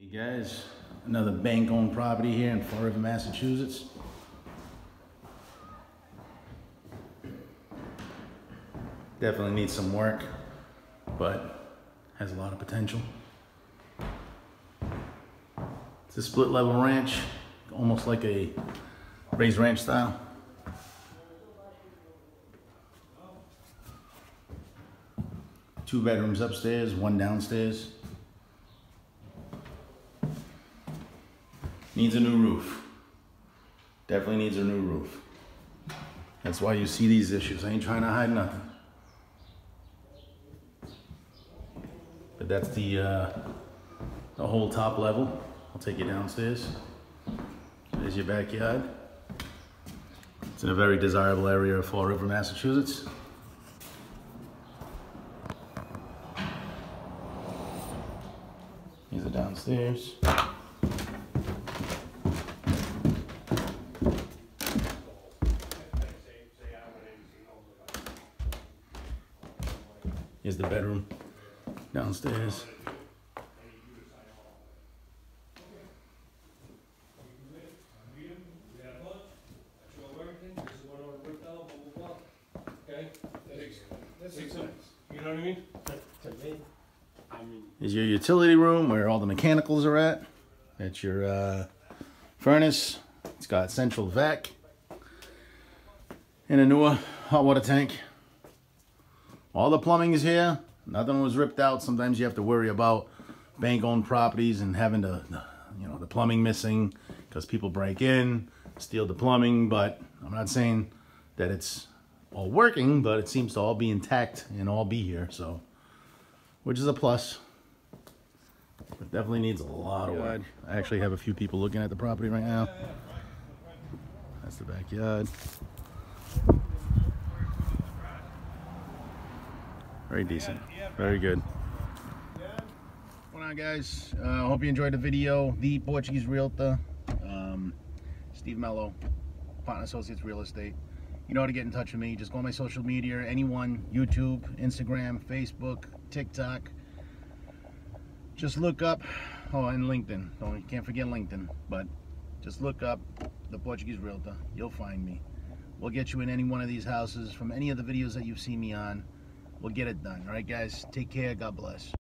Hey guys, another bank-owned property here in Fall River, Massachusetts. Definitely needs some work, but has a lot of potential. It's a split-level ranch, almost like a raised ranch style. Two bedrooms upstairs, one downstairs. Needs a new roof. Definitely needs a new roof. That's why you see these issues. I ain't trying to hide nothing. But that's the whole top level. I'll take you downstairs. There's your backyard. It's in a very desirable area of Fall River, Massachusetts. Here's the downstairs. Here's the bedroom downstairs. You know what I mean? Here's your utility room where all the mechanicals are at. That's your furnace. It's got central vac and a newer hot water tank. All the plumbing is here. Nothing was ripped out. Sometimes you have to worry about bank-owned properties and having to, the plumbing missing because people break in, steal the plumbing. But I'm not saying that it's all working, but it seems to all be intact and all be here. So, which is a plus. It definitely needs a lot of work. I actually have a few people looking at the property right now. That's the backyard. Very decent. Very good. What's going on, guys? Hope you enjoyed the video. The Portuguese Realtor, Steve Mello, Partner Associates Real Estate. You know how to get in touch with me. Just go on my social media, anyone, YouTube, Instagram, Facebook, TikTok. Just look up, and LinkedIn. You can't forget LinkedIn, but just look up the Portuguese Realtor. You'll find me. We'll get you in any one of these houses from any of the videos that you've seen me on. We'll get it done. All right, guys? Take care. God bless.